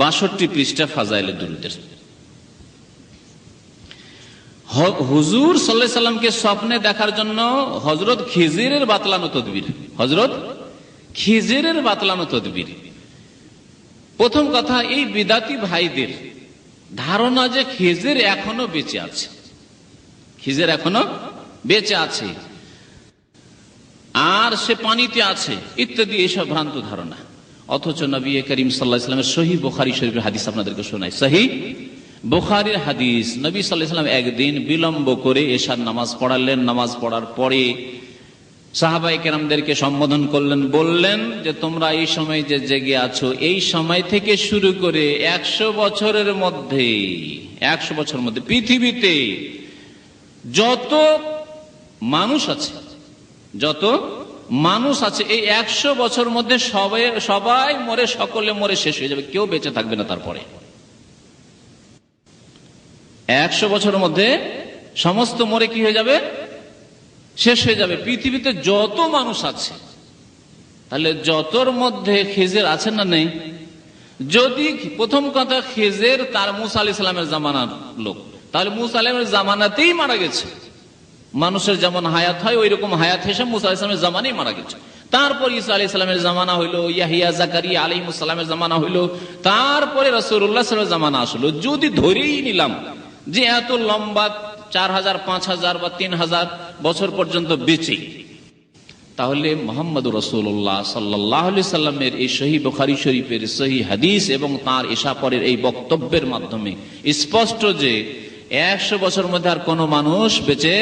62 পৃষ্ঠা ফাজাইলে দুরুদের। হুজুর সাল্লাল্লাহু আলাইহি সাল্লামকে স্বপ্নে দেখার জন্য হযরত খিজিরের বাতলানো তদবির, হযরত খিজিরের বাতলানো তদবির। প্রথম কথা, এই বিদাতি ভাইদের ধারণা যে খিজির এখনো বেঁচে আছে, খিজির এখনো বেঁচে আছে আর সে পানিতে আছে ইত্যাদি এইসব ভ্রান্ত ধারণা। অথচ নবী করিম সাল্লাল্লাহু আলাইহি ওয়াসাল্লামের সহিহ বুখারী শরীফের হাদিস আপনাদেরকে শোনাই। সহিহ বুখারীর হাদিস, নবী সাল্লাল্লাহু আলাইহি ওয়াসাল্লাম একদিন বিলম্ব করে এশার নামাজ পড়ালেন। নামাজ পড়ার পরে সাহাবায়ে কেরামদেরকে সম্বোধন করলেন, বললেন যে তোমরা এই সময় যে জেগে আছো, এই সময় থেকে শুরু করে 100 বছরের মধ্যে, 100 বছরের মধ্যে পৃথিবীতে যত মানুষ আছে, যত মানুষ আছে, এই 100 বছর মধ্যে সবাই মরে, সকলে মরে শেষ হয়ে যাবে, কেউ বেঁচে থাকবে না। তারপরে 100 বছরের মধ্যে সমস্ত মরে কি হয়ে যাবে? শেষ হয়ে যাবে। পৃথিবীতে যত মানুষ আছে, তাহলে যতর মধ্যে খিজির আছেন না নেই? যদি প্রথম কথা খিজির তার মুসা আলাইহিস সালামের জামানার লোক, তাহলে মুসা আলাইহিস জামানাতেই মারা গেছে। মানুষের যেমন হায়াত হয় ওই রকম হায়াত হিসেবে মুসা আলাইহিস সালামের জামানায় মারা গেছে। তারপর ঈসা আলাইহিস সালামের জামানা হইলো, ইয়াহিয়া জাকারিয়া আলাইহিস সালামের জামানা হইলো, তারপরে রাসূলুল্লাহ সাল্লাল্লাহু আলাইহি ওয়াসাল্লামের জামানা আসলো। যদি ধরেই নিলাম যে এত লম্বা 4000, 5000 বা 3000 বছর পর্যন্ত বেঁচে, তাহলে মুহাম্মদুর রাসূলুল্লাহ সাল্লাল্লাহু আলাইহি সাল্লামের এই সহিহ বুখারী শরীফের সহিহ হাদিস এবং তার এশা পরের এই বক্তব্যের মাধ্যমে স্পষ্ট যে 100 বছরের মধ্যে আর কোনো মানুষ বেঁচে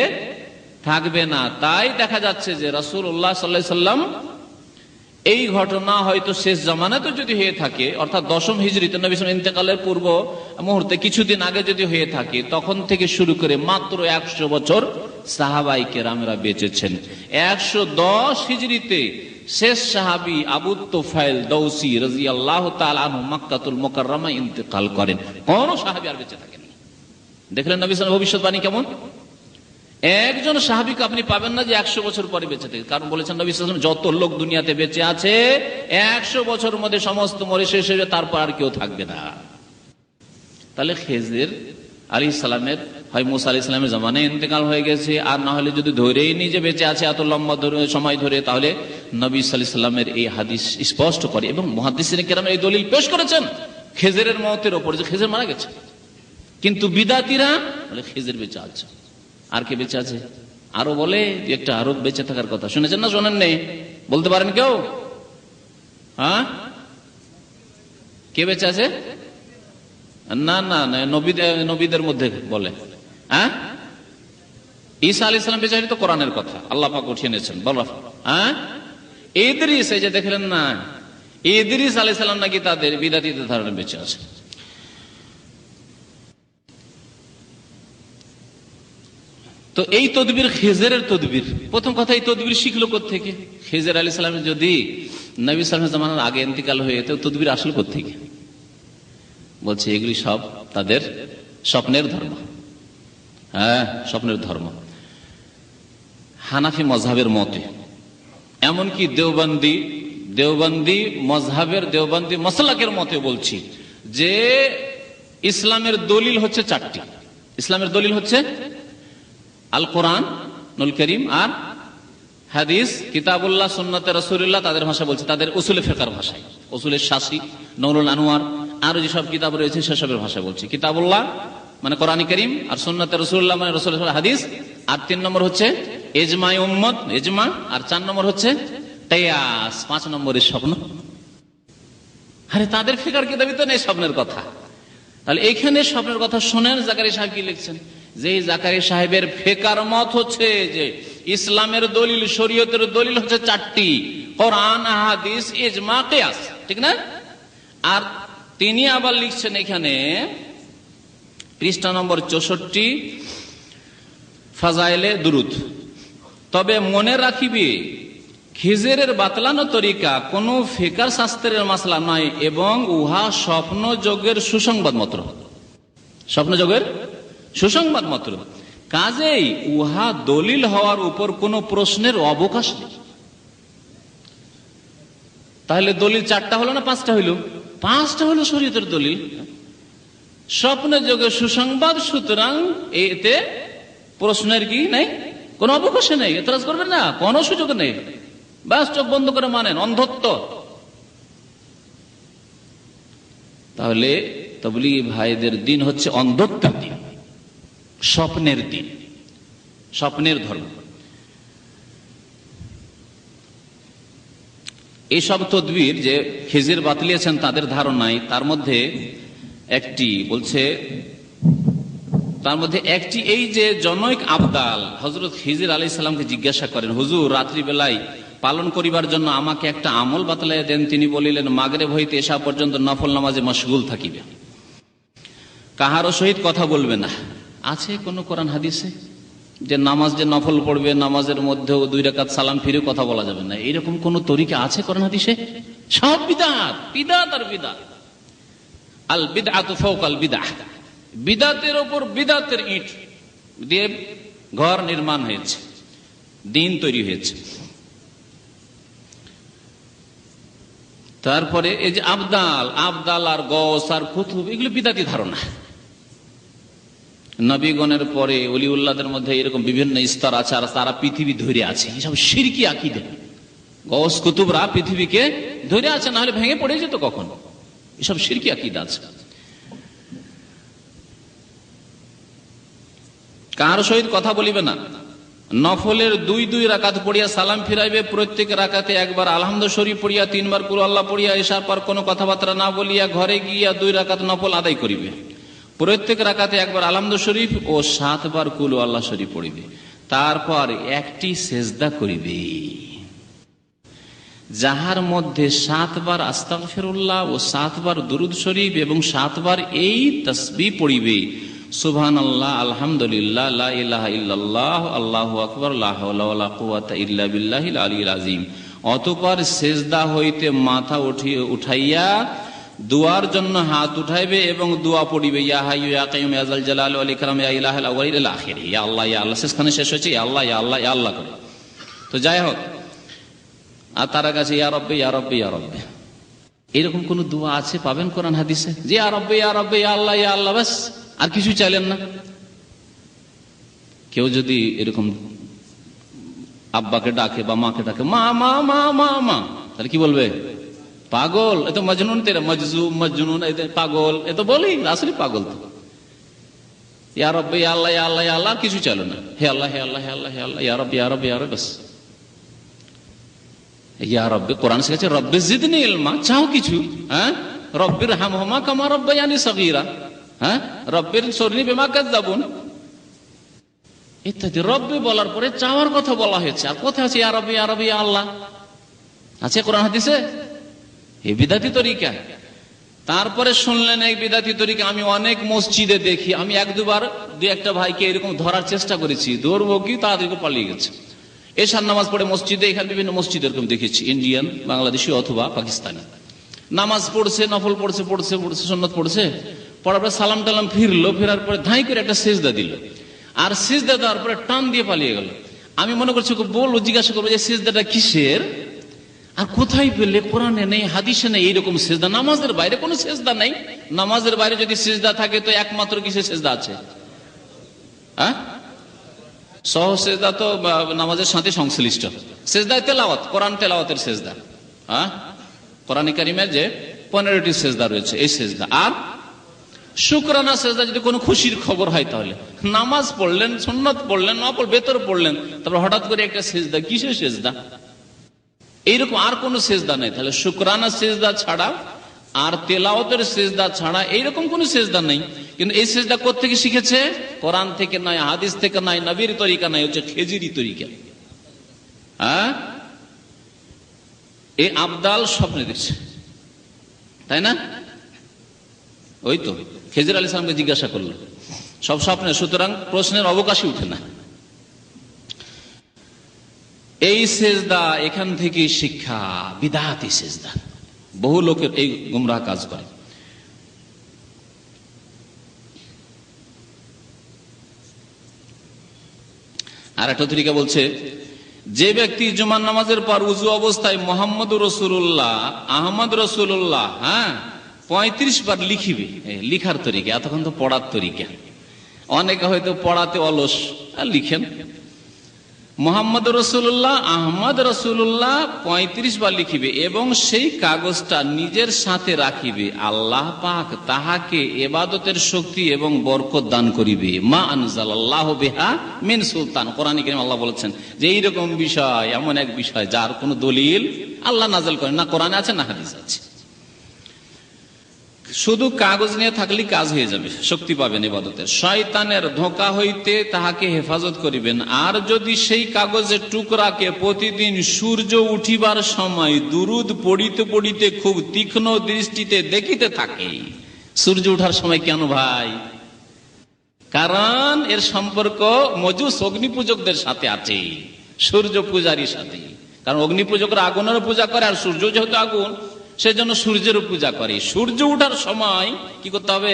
থাকবে না। তাই দেখা যাচ্ছে যে রাসূলুল্লাহ সাল্লাল্লাহু আলাইহি সাল্লাম এই ঘটনা হয়তো শেষ জামানাতে যদি হয়ে থাকে, অর্থাৎ 10ম হিজরিতে নবী সাল্লাল্লাহু আলাইহি ওয়াসাল্লাম ইন্তেকালের পূর্ব মুহূর্তে কিছুদিন আগে যদি হয়ে থাকে, তখন থেকে শুরু করে মাত্র 100 বছর সাহাবায়ে কেরামরা বেঁচেছেন। 110 হিজরিতে শেষ সাহাবী আবু তুফাইল দৌসি রাদিয়াল্লাহু তাআলা আনহু মক্কাতুল মুকাররমায় ইন্তেকাল করেন। কোন সাহাবী আর বেঁচে থাকেন? দেখলেন নবী সাল্লাল্লাহু আলাইহি ওয়াসাল্লাম ভবিষ্যৎবাণী কেমন? একজন সাহাবীকে আপনি পাবেন না যে 100 বছর পরে বেঁচে থাকে, কারণ বলেছেন নবী সাল্লাল্লাহু আলাইহি ওয়াসাল্লাম যত লোক দুনিয়াতে বেঁচে আছে 100 বছরের মধ্যে সমস্ত মরে শেষ হয়ে যাবে, তারপর আর কেউ থাকবে না। তাহলে খিজির আলাইহিস সালামের হয় মুসা আলাইহিস সালামের জামানায় ইন্তেকাল হয়ে গেছে, আর না হলে যদি ধরেই নি যে বেঁচে আছে এত লম্বা সময় ধরে, তাহলে নবী সাল্লাল্লাহু আলাইহি সাল্লামের এই হাদিস স্পষ্ট করে। এবং মুহাদ্দিসিনে কেরাম এই দলিল পেশ করেছেন খিজিরের মওতের উপর, যে খিজির মারা গেছে। কিন্তু বিদাতীরা বলে খিজির বেঁচে আছে। আর কে বেঁচে আছে? আরো বলে একটা আরো বেঁচে থাকার কথা, শুনেছেন না শোনেন নেই? বলতে পারেন কেউ? হ্যাঁ, কে বেঁচে আছে? না না না, নবীদের মধ্যে বলে। হ্যাঁ, ঈসা আলাইহিস সালাম বেঁচে আছে, তো কোরআনের কথা আল্লাহ পাক উঠিয়ে এনেছেন। বল, হ্যাঁ, ইদ্রিস, এই যে দেখলেন না, ইদ্রিস আলাইহিস সালাম নাকি তাদের বিদাতীদের ধারণা বেঁচে আছে। তো এই তদবির খিজিরের তদবির। প্রথম কথা, এই তদবির শিখলো কোত্থেকে? খিজির আলাইহিস সালাম যদি নবী সাল্লাল্লাহু আলাইহি জামানার আগে ইন্তেকাল হয়ে যেত, তদবির আসলো কোত্থেকে? বলছে এগুলি সব তাদের স্বপ্নের ধর্ম। হ্যাঁ, স্বপ্নের ধর্ম। হানাফি মযহাবের মতে, এমনকি দেওবন্দি মযহাবের, দেওবন্দি মাসলাকের মতে বলছি যে ইসলামের দলিল হচ্ছে 4টি। ইসলামের দলিল হচ্ছে আল কোরআনুল কারীম আর হাদিস, কিতাবুল্লাহ, সুন্নাতে রাসূলুল্লাহ, তাদের ভাষা বলছে, তাদের উসুলে ফিকহের ভাষায়, উসুলে শাসি, নূরুল আনোয়ার, আর যেসব কিতাব রয়েছে সেসবের ভাষা বলছি। কিতাবুল্লাহ মানে কোরআন কারীম, আর সুন্নাতে রাসূলুল্লাহ মানে রাসূলের হাদিস, আর 3 নম্বর হচ্ছে ইজমাই উম্মত, ইজমা, আর 4 নম্বর হচ্ছে কিয়াস, 5 নম্বরের স্বপ্ন। আরে তাদের ফিকহের কিতাবে তো নেই স্বপ্নের কথা। তাহলে এইখানে স্বপ্নের কথা শোনেন জাকারিয়া সাহেব কি লিখছেন, যে জাকারিয়া সাহেবের ফিকহের মত হচ্ছে যে ইসলামের দলিল, শরীয়তের দলিল হচ্ছে 4টি, কোরআন, হাদিস, ইজমা, কিয়াস, ঠিক না? আর তিনি আবার লিখছেন এখানে পৃষ্ঠা নম্বর 64, ফাজাইলে দুরুদ, তবে মনে রাখিবে খিজিরের বাতলানো তরিকা কোন ফিকহ শাস্ত্রের মাসলা নয়, এবং উহা স্বপ্নযোগের সুসংবাদ মাত্র, স্বপ্নযোগের সুসংবাদ মাত্র। কাজেই উহা দলিল হওয়ার উপর কোনো প্রশ্নের অবকাশ নেই। তাহলে দলিল 4টা হলো না 5টা হইল? পাঁচটা হলো শরীয়তের দলিল। স্বপ্নের যোগে সুসংবাদ, সুতরাং এতে প্রশ্নের কি নেই, কোন অবকাশ নেই, এতরাজ করবেন না, কোনো সুযোগ নেই। ব্যাস চোখ বন্ধ করে মানেন, অন্ধত্ব। তাহলে তাবলীগী ভাইদের দিন হচ্ছে অন্ধত্বের দিন, স্বপ্নের দিন, স্বপ্নের ধর্ম। এইসব তদবির যে খিজির বাতলিয়েছেন তাদের ধারণায়, তার মধ্যে একটি বলছে, তার মধ্যে একটি এই যে জনৈক আবদাল হযরত খিজির আলাইহিস সালামকে জিজ্ঞাসা করেন, হুজুর রাত্রিবেলায় পালন করিবার জন্য আমাকে একটা আমল বাতলাইয়া দেন। তিনি বলিলেন, মাগরিব হইতে এশা পর্যন্ত নফল নামাজে মশগুল থাকিবে, কাহারও সহিত কথা বলবে না। আছে কোন কোরআন হাদিসে যে নামাজ যে নফল পড়বে, নামাজের মধ্যেও 2 রাকাত সালাম ফিরে কথা বলা যাবে না, এরকম কোন তরিকা আছে কোরআন হাদিসে? সব বিদআত, বিদআত আর বিদআত। আল বিদআতু ফাওকাল বিদআহ, বিদআতের উপর বিদআতের ইট দিয়ে ঘর নির্মাণ হয়েছে, দিন তৈরি হয়েছে। তারপরে এই যে আবদাল, আবদাল আর গস আর কুতুব, এগুলো বিদআতি ধারণা। নবীগণের পরে ওলিউল্লাহদের মধ্যে এরকম বিভিন্ন স্তর আছে, আর তারা পৃথিবী ধরে আছে। এসব শিরকি আকীদা, গস কুতুবরা পৃথিবীকে ধরে আছে, না হলে ভেঙে পড়ে যেত কখন। এসব শিরকি আকীদা আছে। কার সহিত কথা বলিবে না, নফলের 2 রাকাত পড়িয়া সালাম ফিরাইবে, প্রত্যেক রাকাতে একবার আলহামদু শরীফ পড়িয়া 3 বার কুল আল্লাহ পড়িয়া এশার পর কোনো কথাবার্তা না বলিয়া ঘরে গিয়া 2 রাকাত নফল আদায় করিবে। প্রত্যেক রাকাতে একবার আলহামদু শরীফ ও 7 বার কুল আল্লাহ শরীফ পড়িবে। তারপর একটি সেজদা করিবে, যাহার মধ্যে 7 বার আস্তাগফিরুল্লাহ ও 7 বার দুরুদ শরীফ এবং 7 বার এই তাসবিহ পড়িবে, সুবহানাল্লাহ, আলহামদুলিল্লাহ, লা ইলাহা ইল্লাল্লাহ, আল্লাহু আকবার, লা হাওলা ওয়ালা কুওয়াতা ইল্লা বিল্লাহিল আলিয়্যিল আযীম। অতঃপর সেজদা হইতে মাথা উঠাইয়া দুয়ার জন্য হাত উঠাইবে এবং দোয়া পড়িবে, ইয়া হাইয়্যু ইয়া কাইয়্যুম ইয়া যাল জালালি ওয়াল ইকরাম ইয়া ইলাহাল আউয়ালিন ইলা আখির, ইয়া আল্লাহ ইয়া আল্লাহ, শেষখানে শেষ হয়েছে ইয়া আল্লাহ ইয়া আল্লাহ ইয়া আল্লাহ করে। তো যাই হোক, আর তার কাছে ইয়া রব্বি ইয়া রব্বি ইয়া রব্বি, এরকম কোন দোয়া আছে পাবেন কোরআন হাদিসে? যে ইয়া রব্বি ইয়া রব্বি ইয়া আল্লাহ ইয়া আল্লাহ, বাস, আর কিছু চাইলেন না। কেউ যদি এরকম আব্বাকে ডাকে বা মাকে ডাকে মা মা মা মা মা, তাহলে কি বলবে? পাগল, এ তো মজনুন, তেরা মজজুম মজনুন, পাগল, এ তো বলি আসলে পাগল। তো ইয়া রব্বি ইয়া আল্লাহ ইয়া আল্লাহ ইয়া আল্লাহ, কিছু চাইলো না, হে আল্লাহ হে আল্লাহ হে আল্লাহ হে আল্লাহ, ইয়া রব্বি ইয়া রব্বি ইয়া রব্বি, বাস। ইয়া রব্বি কোরআন শিখেছে, রব্বি জিদনি ইলমা, চাও কিছু, হ্যাঁ, রব্বির হামহুমা কামা রব্বায়ানি সগীরা, হ্যাঁ, রব্বির সরনি বিমা কাযাবুন ইত্যাদি। রব্বি বলার পরে চাওয়ার কথা বলা হয়েছে, আর কোথায় আছে ইয়া রব্বি ইয়া রব্বি ইয়া আল্লাহ? আছে কোরআন হাদিসে? এই বিদাতি তরিকা। তারপরে শুনলেন এই বিদাতি তরিকা আমি অনেক মসজিদে দেখি। আমি 1-2 বার 2-1টা ভাইকে এরকম ধরার চেষ্টা করেছি, ধরবো কি, তাদেরকে পালিয়ে গেছে। এশার নামাজ পড়ে মসজিদে, এখানে বিভিন্ন মসজিদে এরকম দেখেছি, ইন্ডিয়ান, বাংলাদেশি অথবা পাকিস্তানি, নামাজ পড়ছে, নফল পড়ছে, পড়ছে পড়ছে সুন্নত পড়ছে, পড়ার পরে সালাম টালাম ফিরলো, ফেরার পরে ধাই করে একটা সেজদা দিল, আর সেজদা দেওয়ার পরে টান দিয়ে পালিয়ে গেল। আমি মনে করছি বলবো, জিজ্ঞাসা করবো যে সেজদাটা কিসের, আর কোথায় পেলে? কোরআনে নেই, হাদিসে নেই এইরকম সেজদা। নামাজের বাইরে কোনো সেজদা নেই। নামাজের বাইরে যদি সেজদা থাকে তো একমাত্র কিসের সেজদা আছে? হ্যাঁ, সহ সেজদা তো নামাজের সাথে সংশ্লিষ্ট। সেজদা তেলাওয়াত, কোরআন তেলাওয়াতের সেজদা, হ্যাঁ, কোরআন কারীমের যে 15টি সেজদা রয়েছে এই সেজদা। আর শুকরানা সেজদা যদি কোনো খুশির খবর হয়, তাহলে নামাজ পড়লেন, সুন্নত পড়লেন, নফল বেতর পড়লেন, তারপর হঠাৎ করে একটা সেজদা, কিসের সেজদা? এইরকম আর কোন সেজদা নেই। তাহলে শুকরানা সেজদা ছাড়া আর তেলাওয়াতের সেজদা ছাড়া এইরকম কোন সেজদা নেই। কিন্তু এই সেজদা কোত্থেকে শিখেছে? কোরআন থেকে নয়, হাদিস থেকে নয়, নবীর তরিকা নয়, হচ্ছে খেজিরি তরিকা। হ্যাঁ, এই আবদাল স্বপ্নে দেখছে, তাই না? ওই তো খেজির আলাইহিস সালামকে জিজ্ঞাসা করলো, সব স্বপ্নে, সুতরাং প্রশ্নের অবকাশই উঠে না। এই সেজদা এখান থেকে শিক্ষা, বিদআতি সেজদা। বহু লোকের এই গুমরাহ কাজ করে। আর একটা তরিকা বলছে, যে ব্যক্তি জুমার নামাজের পর উযু অবস্থায় মুহাম্মদুর রাসূলুল্লাহ, আহমদ রাসূলুল্লাহ, হ্যাঁ, 35 বার লিখিবে, লিখার তরিকা, এতক্ষণ তো পড়ার তরিকা। অনেকে হয়তো পড়াতে অলস আর লিখেন। মোহাম্মদ রসুল্লাহ আহমদ রসুল্লাহ 35 বার লিখিবে এবং সেই কাগজটা নিজের সাথে রাখিবে। আল্লাহ পাক তাহাকে ইবাদতের শক্তি এবং বরকত দান করিবে। মা আনজালাল্লাহু বিহা মিন সুলতান। কোরআনে কারীমে আল্লাহ বলেছেন যে এইরকম বিষয় এমন এক বিষয় যার কোনো দলিল আল্লাহ নাযিল করেন না, কোরআনে আছে না হাদিসে আছে। শুধু কাগজ নিয়ে থাকলে কাজ হয়ে যাবে, শক্তি পাবেন ইবাদতের। শয়তানের ধোঁকা হইতে তাহাকে হেফাজত করিবেন। আর যদি সেই কাগজের টুকরাকে প্রতিদিন সূর্য উঠিবার সময় দুরুদ পড়িতে পড়িতে খুব তীক্ষ্ণ দৃষ্টিতে দেখিতে থাকে। সূর্য উঠার সময় কেন ভাই? কারণ এর সম্পর্ক মজুস অগ্নিপূজকদের সাথে আছে, সূর্য পূজারীর সাথে। কারণ অগ্নিপূজকরা আগুনের পূজা করে, আর সূর্য যেহেতু আগুন সেজন্য সূর্যের পূজা করে। সূর্য উঠার সময় কি করতে হবে?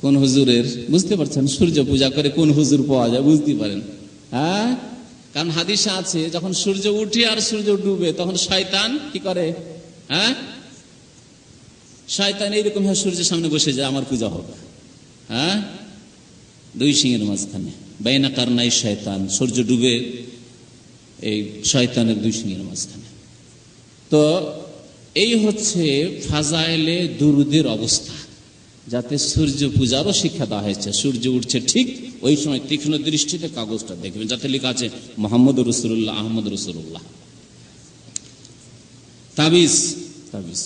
কোন হুজুরের বুঝতে পারছেন সূর্য পূজা করে কোন হুজুর পাওয়া যায় বুঝতে পারেন? কারণ হাদিসে আছে যখন সূর্য উঠে আর সূর্য ডুবে তখন শয়তান কি করে? শয়তান এইরকম সূর্যের সামনে বসে যায়, আমার পূজা হোক। দুই সিংহের মাঝখানে বাইনা কারনাই শয়তান, সূর্য ডুবে এই শয়তানের দুই সিংহের মাঝখানে। তো এই হচ্ছে ফাজাইলে দুরুদের অবস্থা, যাতে সূর্য পূজারও শিক্ষা দেওয়া হয়েছে। সূর্য উঠছে ঠিক ওই সময় তীক্ষ্ণ দৃষ্টিতে কাগজটা দেখবেন, যাতে লেখা আছে মোহাম্মদ রসুল্লাহ আহমদ রসুল্লাহ। তাবিজ তাবিজ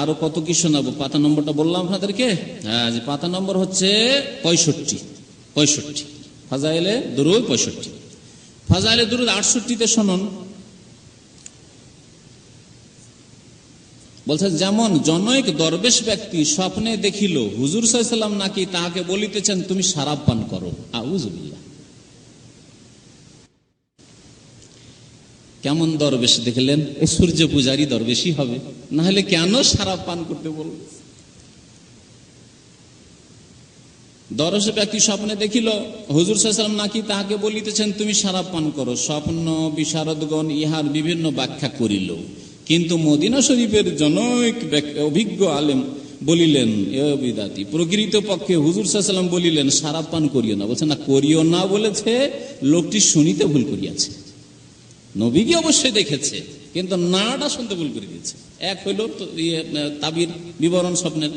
আরো কত কি শোনাবো? পাতা নম্বরটা বললাম আপনাদেরকে। যে পাতা নম্বর হচ্ছে 65 ফাজাইলে দুরুদ 65। ফাজাইলে দুরুদ 68-তে শুনুন। বলছে যেমন জনৈক দরবেশ ব্যক্তি স্বপ্নে দেখিল হুজুর সাল্লাল্লাহু আলাইহি ওয়াসাল্লাম নাকি তাহাকে বলিতেছেন তুমি শরাব পান করো। আউযুবিল্লাহ। কেমন দরবেশ দেখলেন? এই সূর্য পূজারী দরবেশই হবে, না হলে কেন শরাব পান করতে বলবে? দরবেশ ব্যক্তি স্বপ্নে দেখিল হুজুর সাল্লাল্লাহু আলাইহি ওয়াসাল্লাম নাকি তাহাকে বলিতেছেন তুমি শরাব পান করো। স্বপ্ন বিশারদগণ ইহার বিভিন্ন ব্যাখ্যা করিল, কিন্তু মদিনা শরীফের জনৈক অভিজ্ঞ আলেম বলিলেন এ বিদাতি প্রকৃত পক্ষে হুজুর সাল্লাল্লাহু আলাইহি ওয়াসাল্লাম বলিলেন শরাব পান করিও না। বলছে না, করিও না বলেছে, লোকটি শুনিতে ভুল করিয়াছে। নবীকে অবশ্যই দেখেছে, কিন্তু নাটা শুনতে ভুল করে দিয়েছে। এক হইল তাবির বিবরণ স্বপ্নের।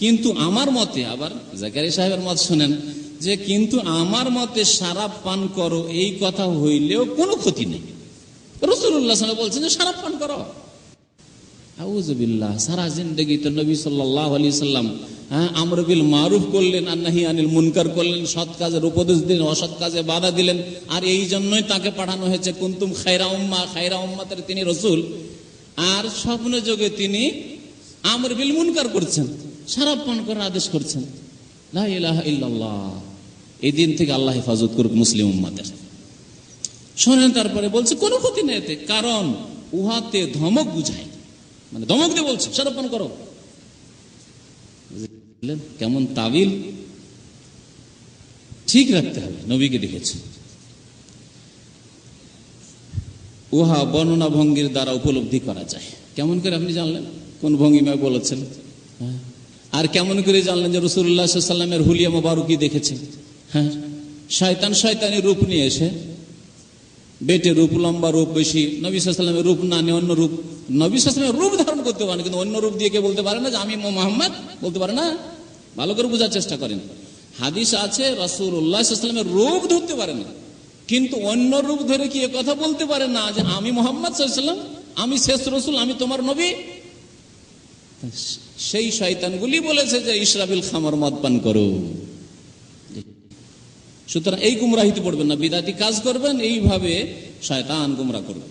কিন্তু আমার মতে, আবার জাকারিয়া সাহেবের মত শোনেন যে কিন্তু আমার মতে শরাব পান করো এই কথা হইলেও কোনো ক্ষতি নেই। রাসূলুল্লাহ সাল্লাল্লাহু আলাইহি ওয়াসাল্লাম বলছেন যে শরাব পান করো। আউযুবিল্লাহ। সারা জিন্দেগি তো নবী সাল্লাল্লাহু আলাইহি ওয়াসাল্লাম আমর বিল মারুফ করলেন আর নাহি আনিল মুনকার করলেন, সৎ কাজের উপদেশ দিলেন, অসৎ কাজে বাধা দিলেন। আর এই জন্যই তাকে পাঠানো হয়েছে কুনতুম খায়রা উম্মাহ, খায়রা উম্মাতের তিনি রাসূল। আর স্বপ্ন যোগে তিনি আমর বিল মুনকার করছেন, শরাব পান করার আদেশ করছেন। লা ইলাহা ইল্লাল্লাহ। এই দিন থেকে আল্লাহ হেফাজত করুক মুসলিম উম্মাতের। শোনেন, তারপরে বলছে কোনো ক্ষতি নেই এতে, কারণ উহাতে ধমক বুঝায়, মানে ধমক দিয়ে বলছে শরাব পান করো। কেমন তাবিল! ঠিক রাখতে হবে, নবীকে দেখেছে। উহা বর্ণনা ভঙ্গির দ্বারা উপলব্ধি করা যায়। কেমন করে আপনি জানলেন কোন ভঙ্গিমায় বলেছেন? আর কেমন করে জানলেন যে রাসূলুল্লাহ সাল্লাল্লাহু আলাইহি ওয়াসাল্লামের হুলিয়া মোবারকি দেখেছেন? শয়তানি রূপ নিয়ে এসে, বেটে রূপ, লম্বা রূপ বেশি, নবী সাল্লাল্লাহু আলাইহি ওয়াসাল্লামের রূপ না নিয়ে অন্য রূপ। নবী সাল্লাল্লাহু আলাইহি ওয়াসাল্লামের রূপ ধারণ করতে পারেন, কিন্তু অন্য রূপ দিয়ে কে বলতে পারে না যে আমি মুহাম্মদ? বলতে পারে না। ভালো করে বোঝার চেষ্টা করেন। হাদিস আছে রাসূলুল্লাহ সাল্লাল্লাহু আলাইহি ওয়াসাল্লামের রূপ ধরতে পারে না, কিন্তু অন্য রূপ ধরে কি কথা বলতে পারে না যে আমি মুহাম্মদ সাল্লাল্লাহু আলাইহি ওয়াসাল্লাম, আমি শেষ রাসূল, আমি তোমার নবী? সেই শয়তানগুলি বলেছে যে ইশরাবিল খামর, মদ পান করো। সুতরাং এই গুমরাহিতে পড়বেন না, বিদাতি কাজ করবেন, এইভাবে শয়তান গুমরাহ করবে।